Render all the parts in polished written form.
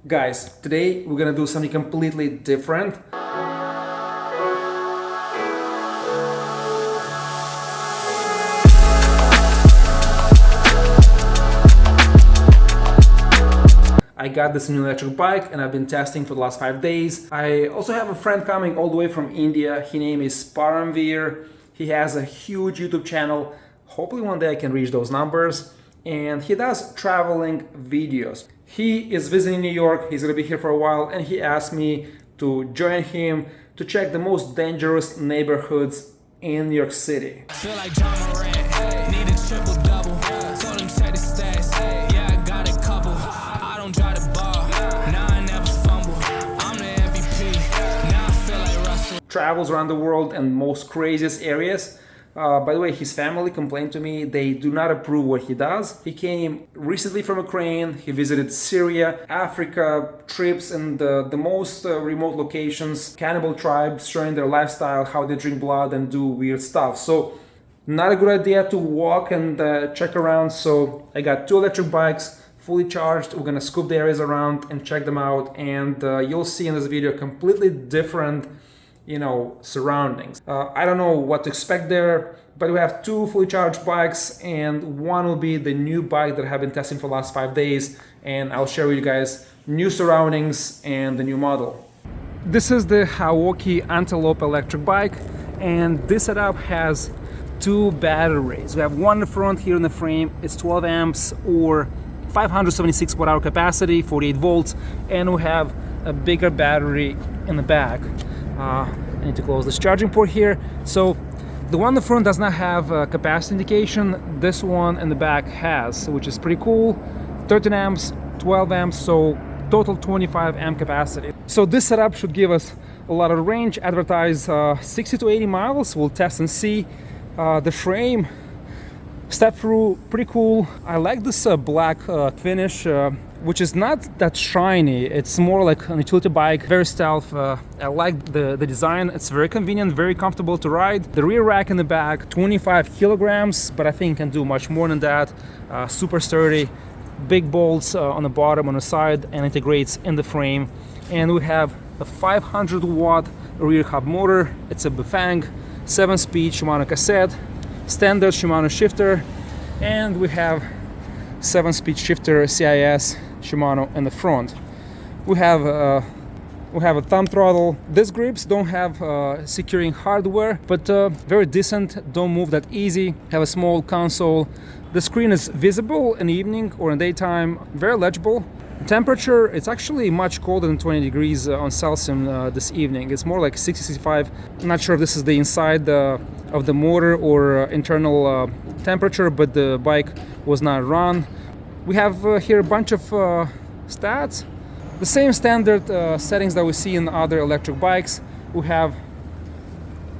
Guys, today we're gonna do something completely different. I got this new electric bike and I've been testing for the last 5 days. I also have a friend coming all the way from India. His name is Brownsville. He has a huge YouTube channel. Hopefully one day I can reach those numbers. And he does traveling videos. He is visiting New York, he's gonna be here for a while, and he asked me to join him to check the most dangerous neighborhoods in New York City. Feel like John Morant, need a triple double. Told him check the stats, yeah, I got a couple. I don't drive the ball, now I never fumble. I'm the MVP, now I feel like Russell. Travels around the world and most craziest areas. By the way, his family complained to me they do not approve what he does. He came recently from Ukraine, he visited Syria, Africa, trips in the most remote locations, cannibal tribes showing their lifestyle, how they drink blood and do weird stuff. So not a good idea to walk and check around. So I got 2 electric bikes, fully charged. We're gonna scoop the areas around and check them out. And you'll see in this video completely different surroundings. I don't know what to expect there, but we have 2 fully charged bikes and one will be the new bike that I have been testing for the last 5 days, and I'll share with you guys new surroundings and the new model. This is the Haoqi Antelope electric bike, and this setup has 2 batteries. We have one in the front here in the frame, it's 12 amps or 576 watt-hour capacity, 48 volts, and we have a bigger battery in the back. I need to close this charging port here. So the one in the front does not have a capacity indication. This one in the back has, which is pretty cool. 13 amps, 12 amps, so total 25 amp capacity. So this setup should give us a lot of range. Advertise 60 to 80 miles. We'll test and see. The frame, step through, pretty cool. I like this black finish, which is not that shiny. It's more like an utility bike, very stealth. I like the design. It's very convenient, very comfortable to ride. The rear rack in the back, 25 kilograms, but I think can do much more than that. Super sturdy, big bolts on the bottom, on the side, and integrates in the frame. And we have a 500 watt rear hub motor. It's a Bafang, 7-speed Shimano cassette, standard Shimano shifter, and we have 7-speed shifter CIS Shimano in the front. We have a thumb throttle. These grips don't have securing hardware, but very decent, don't move that easy. Have a small console. The screen is visible in the evening or in daytime, very legible. Temperature, it's actually much colder than 20 degrees on Celsius this evening. It's more like 60-65. I'm not sure if this is the inside of the motor or internal temperature, but the bike was not run. We have here a bunch of stats. The same standard settings that we see in other electric bikes. We have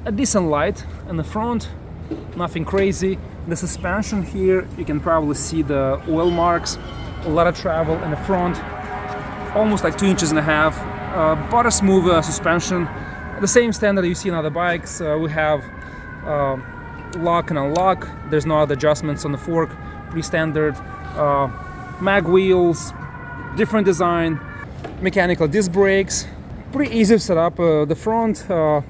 a decent light in the front, nothing crazy. The suspension here, you can probably see the oil marks. A lot of travel in the front, almost like 2.5 inches. Butter smooth suspension. The same standard you see in other bikes. We have lock and unlock. There's no other adjustments on the fork. Pretty standard. Mag wheels, different design. Mechanical disc brakes. Pretty easy to set up. The front, I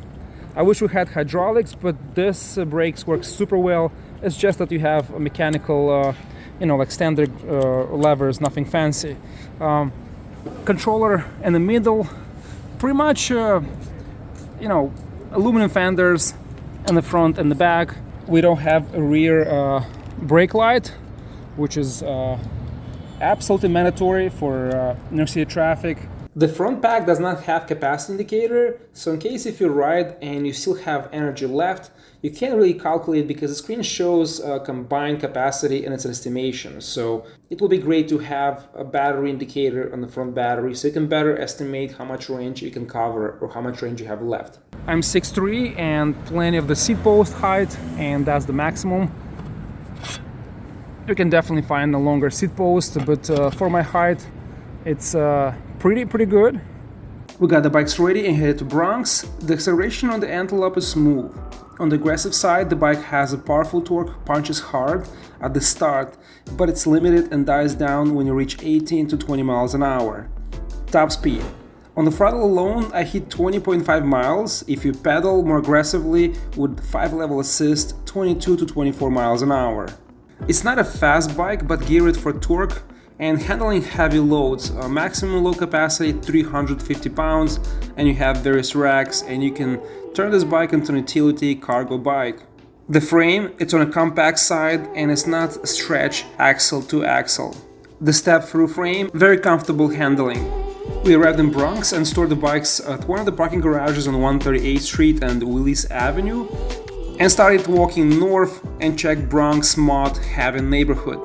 wish we had hydraulics, but this brakes work super well. It's just that you have a mechanical like standard levers, nothing fancy. Controller in the middle, pretty much aluminum fenders in the front and the back. We don't have a rear brake light, which is absolutely mandatory for New York City traffic. The front pack does not have capacity indicator, so in case if you ride and you still have energy left, you can't really calculate because the screen shows combined capacity and it's an estimation. So it will be great to have a battery indicator on the front battery so you can better estimate how much range you can cover or how much range you have left. I'm 6'3" and plenty of the seat post height, and that's the maximum. You can definitely find a longer seat post, but for my height, it's pretty good. We got the bikes ready and headed to Bronx. The acceleration on the Antelope is smooth. On the aggressive side, the bike has a powerful torque, punches hard at the start, but it's limited and dies down when you reach 18 to 20 miles an hour. top speed. On the throttle alone, I hit 20.5 miles. If you pedal more aggressively with 5-level assist, 22 to 24 miles an hour. It's not a fast bike, but geared for torque and handling heavy loads. Maximum load capacity 350 pounds, and you have various racks, and you can turn this bike into an utility cargo bike. The frame, it's on a compact side and it's not stretch axle to axle. The step-through frame, very comfortable handling. We arrived in Bronx and stored the bikes at one of the parking garages on 138th Street and Willis Avenue, and started walking north and checked Bronx mod Haven neighborhood.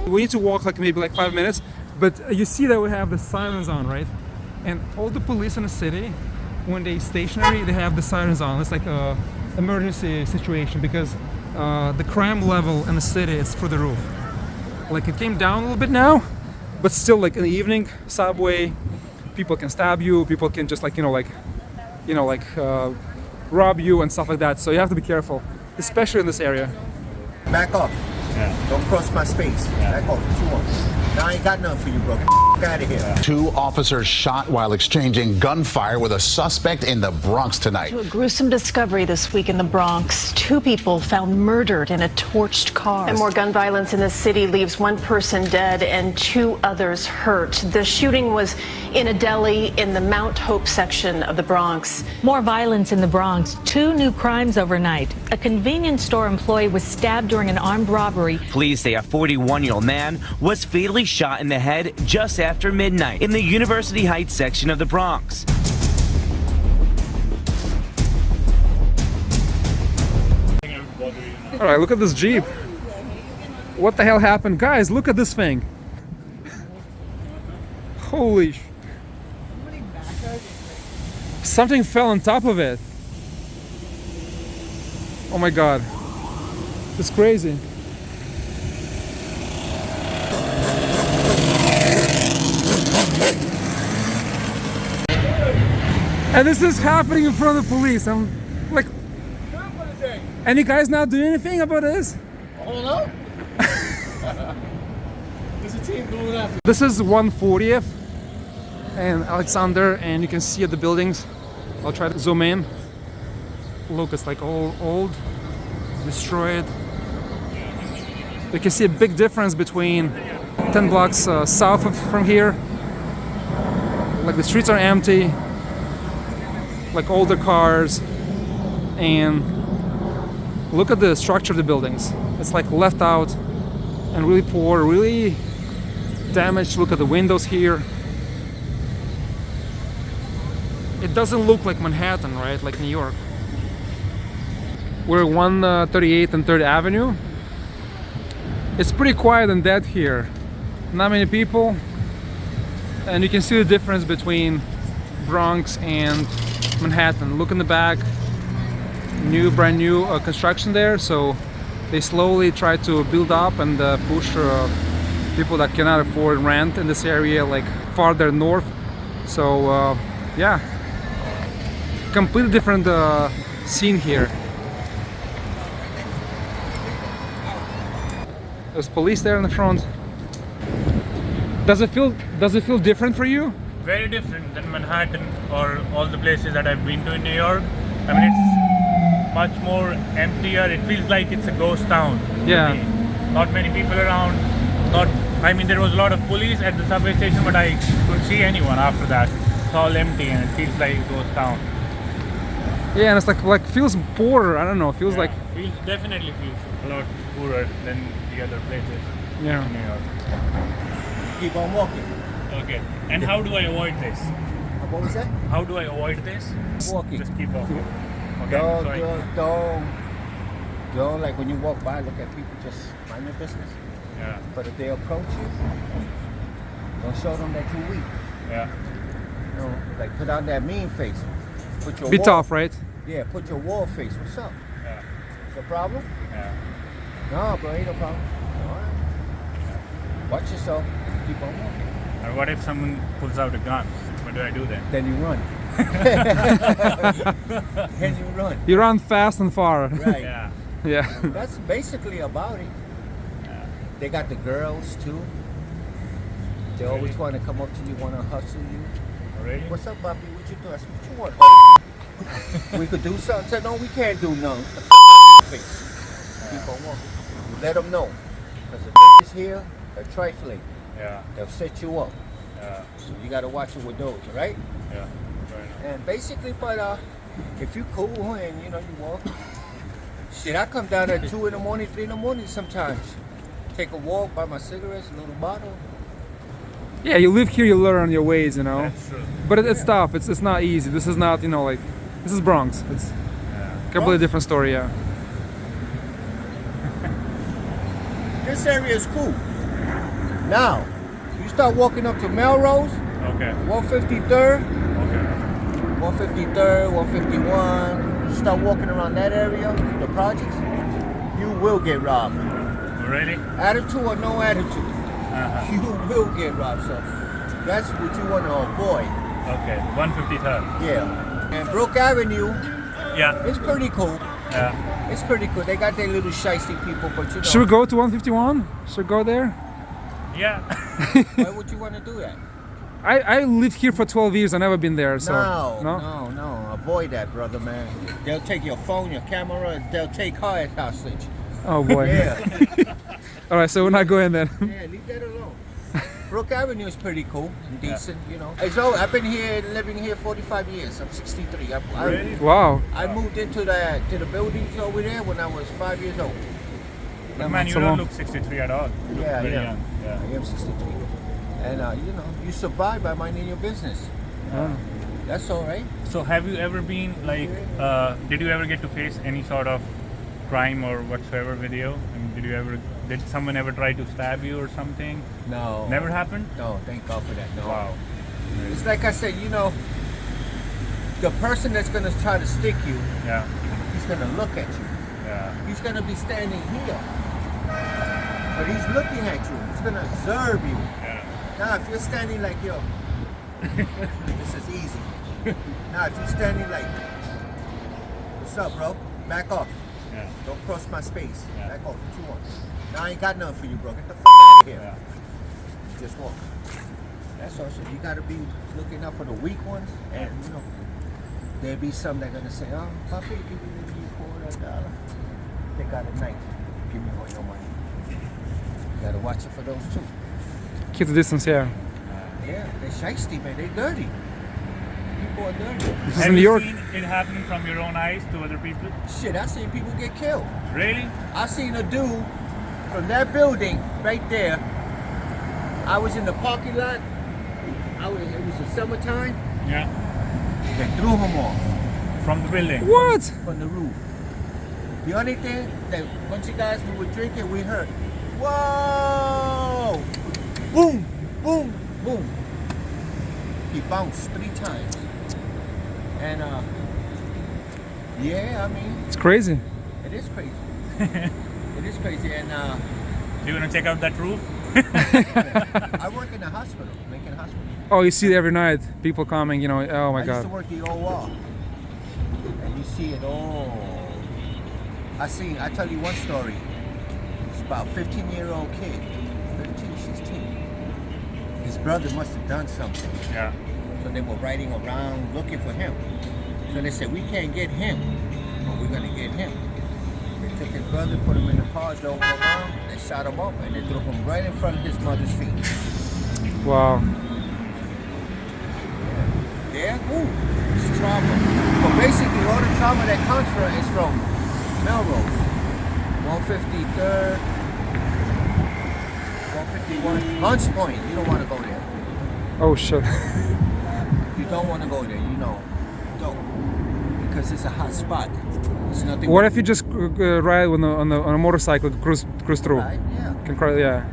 We need to walk maybe 5 minutes, but you see that we have the sirens on, right? And all the police in the city, when they stationary, they have the sirens on. It's like a emergency situation because the crime level in the city is through the roof. Like it came down a little bit now, but still in the evening, subway, people can stab you, people can just rob you and stuff like that. So you have to be careful, especially in this area. Back off. Yeah. Don't cross my space. Yeah. Back off. What you want? Now I ain't got nothing for you, bro. Get out of here. Two officers shot while exchanging gunfire with a suspect in the Bronx tonight. To a gruesome discovery this week in the Bronx. 2 people found murdered in a torched car. And more gun violence in the city leaves 1 person dead and 2 others hurt. The shooting was in a deli in the Mount Hope section of the Bronx. More violence in the Bronx. 2 new crimes overnight. A convenience store employee was stabbed during an armed robbery. Police say a 41-year-old man was fatally shot in the head just after midnight in the University Heights section of the Bronx. All right, look at this Jeep. What the hell happened? Guys, look at this thing. Holy sh... Something fell on top of it. Oh my god. It's crazy. And this is happening in front of the police. I'm like, and you guys not doing anything about this? Hold up. There's a team going after. This is 140th and Alexander, and you can see at the buildings. I'll try to zoom in. Look, it's like all old, destroyed. You can see a big difference between 10 blocks south from here. Like the streets are empty, like older cars, and look at the structure of the buildings. It's like left out and really poor, really damaged. Look at the windows here. It doesn't look like Manhattan, right? Like New York. We're 138th and 3rd Avenue. It's pretty quiet and dead here. Not many people. And you can see the difference between Bronx and Manhattan. Look in the back. Brand new construction there. So they slowly try to build up and push people that cannot afford rent in this area, like farther north. So yeah, completely different scene here. There's police there in the front. Does it feel different for you? Very different than Manhattan or all the places that I've been to in New York. I mean, it's much more emptier. It feels like it's a ghost town. Yeah. Not many people around. I mean, there was a lot of police at the subway station, but I couldn't see anyone after that. It's all empty and it feels like a ghost town. Yeah, and it's like feels poorer. I don't know. Feels like definitely feels a lot poorer than the other places in New York. Keep on walking. Okay. And how do I avoid this? What was that? How do I avoid this? Walking. Just keep walking. Okay. Don't like when you walk by, look at people, just mind your business. Yeah. But if they approach you, don't show them that you're weak. Yeah. You know, like put on that mean face. Put your be war- tough, right? Yeah, put your war face. What's up? Yeah. The problem? Yeah. No, bro, ain't no problem. All right. Watch yourself. Keep on walking. And what if someone pulls out a gun? What do I do then? Then you run. Then you run. You run fast and far. Right. Yeah. Yeah. That's basically about it. Yeah. They got the girls too. They always want to come up to you, want to hustle you. Really? What's up, Bobby? What you doing? I said, what you want, ho? We could do something. I said, no, we can't do nothing. Get the out of my face. Keep on walking. You let them know. Because the bitches here are trifling. Yeah. They'll set you up. Yeah. So you got to watch it with those, right? Yeah. Fair enough. And basically, but if you cool and, you know, you walk. Shit, I come down at 2 in the morning, 3 in the morning sometimes. Take a walk, buy my cigarettes, a little bottle. Yeah, you live here, you learn your ways, you know. That's true. But it's tough. It's not easy. This is not, you know, like, this is Bronx. It's a completely different story, yeah. This area is cool. Now, you start walking up to Melrose, Okay. 153rd, Okay. 153rd, 151. You start walking around that area, the projects, you will get robbed. Really? Attitude or no attitude, you will get robbed. So that's what you want to avoid. Okay. 153rd. Yeah. And Brook Avenue, Yeah. it's pretty cool. Yeah. It's pretty cool. They got their little shiesty people, but you know. Should we go to 151? Should we go there? Yeah. Why would you want to do that? I lived here for 12 years. I've never been there, so No. Avoid that, brother, man. They'll take your phone, your camera, and they'll take her as hostage. Oh boy. Yeah. All right, so we're not going then. Yeah, leave that alone. Brook Avenue is pretty cool and decent, you know. I've been here, living here 45 years. I'm 63. Really? Wow. I moved into the buildings over there when I was 5 years old. But man, you don't look 63 at all. You look Yeah, very yeah. young. Yeah. I am 63. And, you know, you survive by minding your business. That's all right. So have you ever been like, did you ever get to face any sort of crime or whatsoever with you? I mean, did someone ever try to stab you or something? No. Never happened? No, thank God for that. No. Wow. It's like I said, you know, the person that's going to try to stick you, Yeah. he's going to look at you. Yeah. He's going to be standing here. But he's looking at you. He's going to observe you. Yeah. Now, if you're standing like, yo, this is easy. Now, if you're standing like, what's up, bro? Back off. Yeah. Don't cross my space. Yeah. Back off. What you want? Now, I ain't got nothing for you, bro. Get the fuck out of here. Yeah. Just walk. That's also, you got to be looking out for the weak ones. And, you know, there'll be some that are going to say, oh, papi, give me $4. They got a knife. Give me all your money. You got to watch it for those too. Keep the distance, yeah. Yeah, they're shiesty, man. They dirty. People are dirty. This is Have New you York. seen it happening from your own eyes to other people? Shit, I seen people get killed. Really? I seen a dude from that building right there. I was in the parking lot. It was the summertime. Yeah. They threw him off From the building? What? from the roof. The only thing that once you guys we were drinking, we heard, whoa, boom, boom, boom. He bounced 3 times. And yeah, I mean, It's crazy. it is crazy. It is crazy. And You gonna check out that roof? I work in a hospital, Lincoln Hospital. Oh, you see it every night. People coming, you know. Oh my I used to God. work the OR. And you see it all. I tell you one story. It's about a 15-year-old kid. 15, 16. His brother must have done something. Yeah. So they were riding around looking for him. So they said, we can't get him, but we're gonna get him. They took his brother, put him in the car, drove him around, they shot him up, and they threw him right in front of his mother's feet. Wow. Yeah, ooh, it's trauma. But basically, all the trauma that comes from is from Melrose, 153rd, 151, Hunts Point. You don't want to go there. Oh shit. You don't want to go there. You know, don't, because it's a hot spot. It's nothing. What if you just ride on a motorcycle, cruise through? Right? Yeah. Can cry, yeah.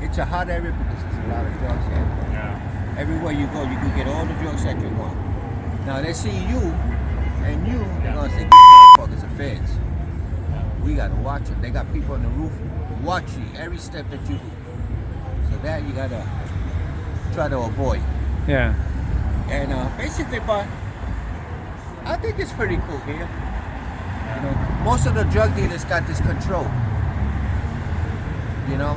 It's a hot area because there's a lot of drugs here. Yeah. Everywhere you go, you can get all the drugs that you want. Now they see you, and they're gonna say, "These motherfuckers are feds." We gotta watch them. They got people on the roof watching every step that you do. So that you gotta try to avoid. Yeah. And basically, but I think it's pretty cool here. You know, most of the drug dealers got this control. You know,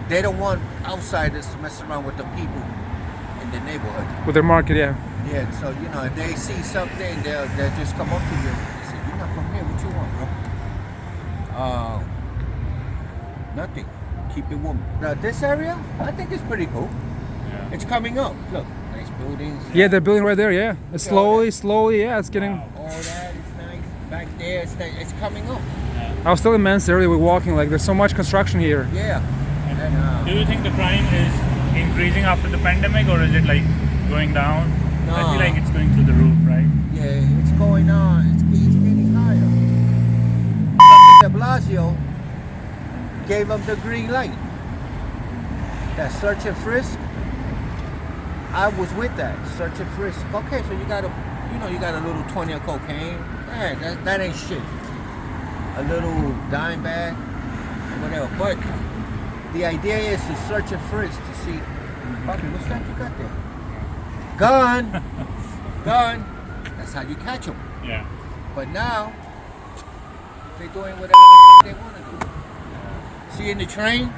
they don't want outsiders to mess around with the people. in the neighborhood. With their market, yeah. Yeah, so you know, if they see something, they'll just come up to you and say, "You're not from here. What you want, bro?" Nothing. Keep it warm. Now this area, I think it's pretty cool. Yeah. It's coming up. Look, nice buildings. Yeah, they're building right there, yeah. It's slowly, yeah, it's getting... All that is nice. Back there, it's coming up. I was telling Mance earlier, we're walking, like, there's so much construction here. Yeah. And then, Do you think the crime is increasing after the pandemic, or is it like going down? No. I feel like it's going through the roof, right? yeah, it's going on. It's getting higher. Dr. de Blasio gave them the green light. That search and frisk, I was with that. Search and frisk. Okay, so you got a little 20 of cocaine. Man, that ain't shit. A little dime bag, whatever. But the idea is to search and frisk to see, Bobby, what's that you got there? Gun. Gun. That's how you catch them. Yeah. But now, they're doing whatever the fuck they want to do. See in the train?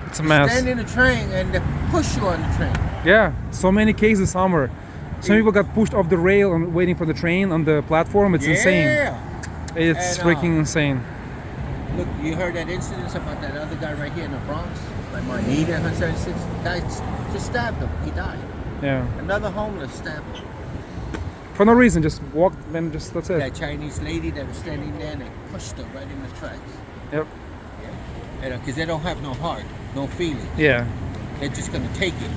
It's a mess. Stand in the train and they push you on the train. Yeah, so many cases somewhere. Some people got pushed off the rail and waiting for the train on the platform. It's insane. It's And, freaking insane. Look, you heard that incident about that other guy right here in the Bronx? Like Marnita, 176. Guy just stabbed him. He died. Yeah. Another homeless stabbed him. For no reason, just walked and just, that's it. That Chinese lady that was standing there and they pushed her right in the tracks. Yep. Because they don't have no heart, no feeling. Yeah. They're just going to take it.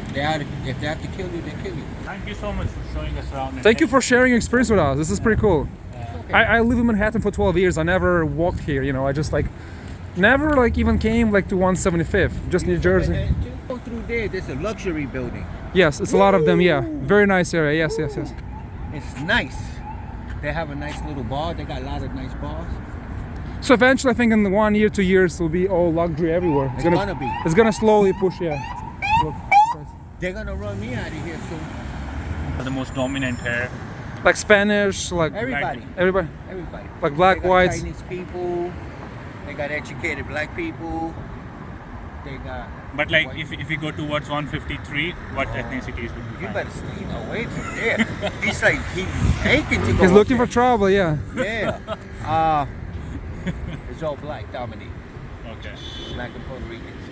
If they have to kill you, they kill you. Thank you so much for showing us around. Thank you for sharing your experience with us. This is pretty cool. Okay. I live in Manhattan for 12 years. I never walked here, you know. I just never even came to 175th, just New Jersey. And to go through there's a luxury building. Yes, it's a lot of them, yeah. Very nice area, yes. It's nice. They have a nice little bar. They got a lot of nice bars. So eventually, I think in 1 year, 2 years, it'll be all luxury everywhere. It's gonna be. It's gonna slowly push, yeah. Look. They're gonna run me out of here soon. The most dominant hair. Like Spanish, like Everybody. everybody, Everybody. like black, They got whites. Chinese people. They got educated black people. They got. But like, white- if you go towards 153, what ethnicities would you You find? better stay away from there. He's like aching to go. He's up looking there. for trouble, yeah. Yeah. It's all black dominate. Okay. Black and Puerto Ricans.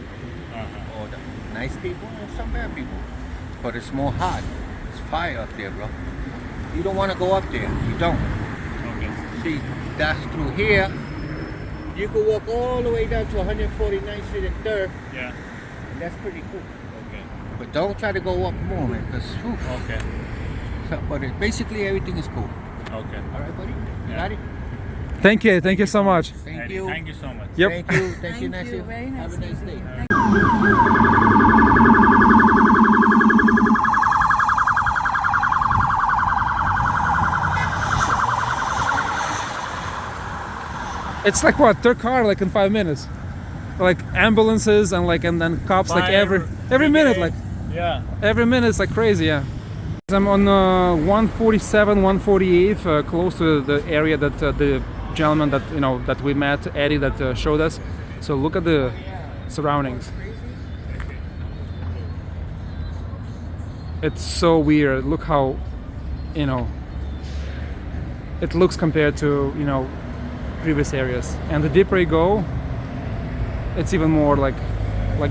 Uh-huh. Or the nice people and some bad people. But it's more hot. It's fire up there, bro. You don't want to go up there. You don't. Okay. See, that's through here. You can walk all the way down to 149th Street and 3rd. Yeah. And that's pretty cool. Okay. But don't try to go up more, man, because Okay. but basically everything is cool. Okay. All right, buddy? You Yeah. got it? Thank you so much. Thank you. Thank you so much. Yep. Thank you. Thank you, Nancy. Very nice. Have a nice day. It's like what, third car in 5 minutes. Like ambulances and and then cops every minute, Yeah. every minute it's crazy, yeah. I'm on 147, 148, close to the area that the gentleman that we met, Eddie, that showed us. So look at the surroundings. It's so weird. Look how, it looks compared to, previous areas. And the deeper you go, it's even more like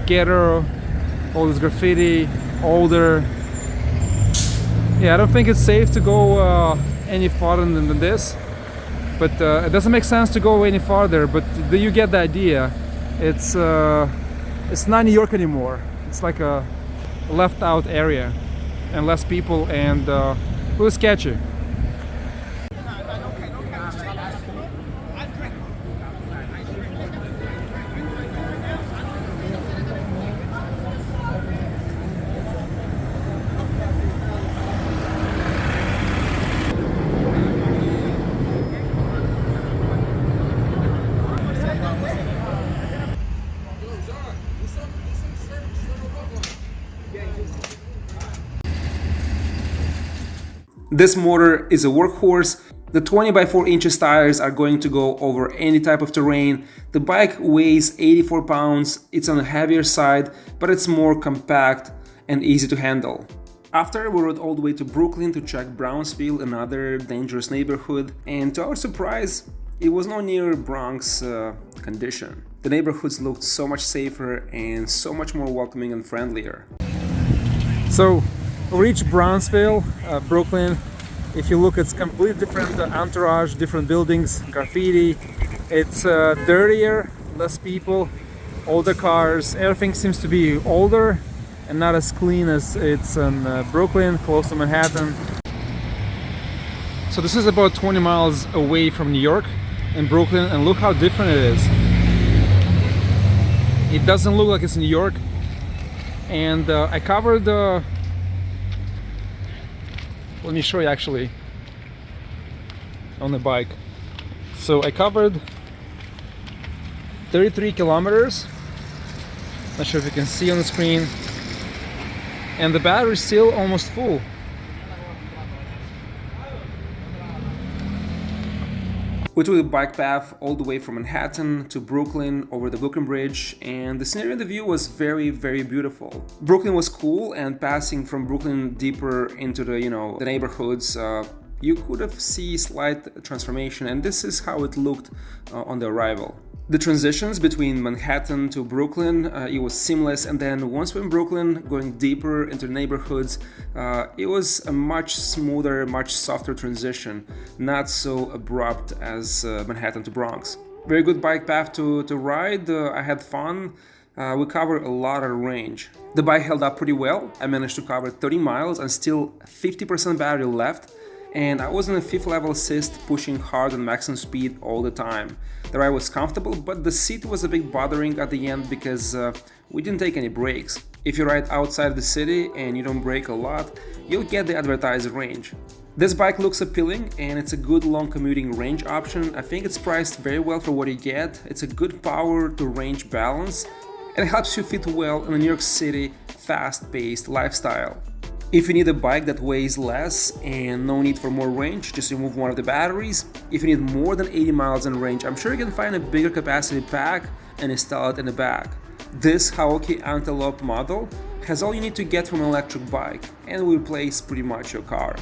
ghetto, all this graffiti, older. Yeah, I don't think it's safe to go any farther than this, but it doesn't make sense to go any farther. But you get the idea. It's not New York anymore. It's like a left out area, and less people, and really sketchy. This motor is a workhorse. The 20 by 4 inches tires are going to go over any type of terrain. The bike weighs 84 pounds. It's on the heavier side, but it's more compact. and easy to handle. After, we rode all the way to Brooklyn to check Brownsville, another dangerous neighborhood, and to our surprise, it was no near Bronx condition. The neighborhoods looked so much safer and so much more welcoming and friendlier. So, we reached Brownsville, Brooklyn. If you look, it's completely different entourage, different buildings, graffiti. It's dirtier, less people, older cars. Everything seems to be older and not as clean as it's in Brooklyn, close to Manhattan. So this is about 20 miles away from New York in Brooklyn, and look how different it is. It doesn't look like it's New York. And I covered, let me show you actually, on the bike. So I covered 33 kilometers. Not sure if you can see on the screen. And the battery's still almost full. We took the bike path all the way from Manhattan to Brooklyn over the Brooklyn Bridge, and the scenery and the view was very, very beautiful. Brooklyn was cool, and passing from Brooklyn deeper into the, the neighborhoods, you could have seen slight transformation, and this is how it looked on the arrival. The transitions between Manhattan to Brooklyn, it was seamless, and then once we're in Brooklyn, going deeper into the neighborhoods, it was a much smoother, much softer transition, not so abrupt as Manhattan to Bronx. Very good bike path to ride. I had fun. We covered a lot of range. The bike held up pretty well. I managed to cover 30 miles and still 50% battery left. And I was on a 5th level assist, pushing hard on maximum speed all the time. The ride was comfortable, but the seat was a bit bothering at the end because we didn't take any breaks. If you ride outside the city and you don't brake a lot, you'll get the advertised range. This bike looks appealing and it's a good long commuting range option. I think it's priced very well for what you get. It's a good power to range balance and it helps you fit well in a New York City fast-paced lifestyle. If you need a bike that weighs less and no need for more range, just remove one of the batteries. If you need more than 80 miles in range, I'm sure you can find a bigger capacity pack and install it in the back. This Haoqi Antelope model has all you need to get from an electric bike and will replace pretty much your car.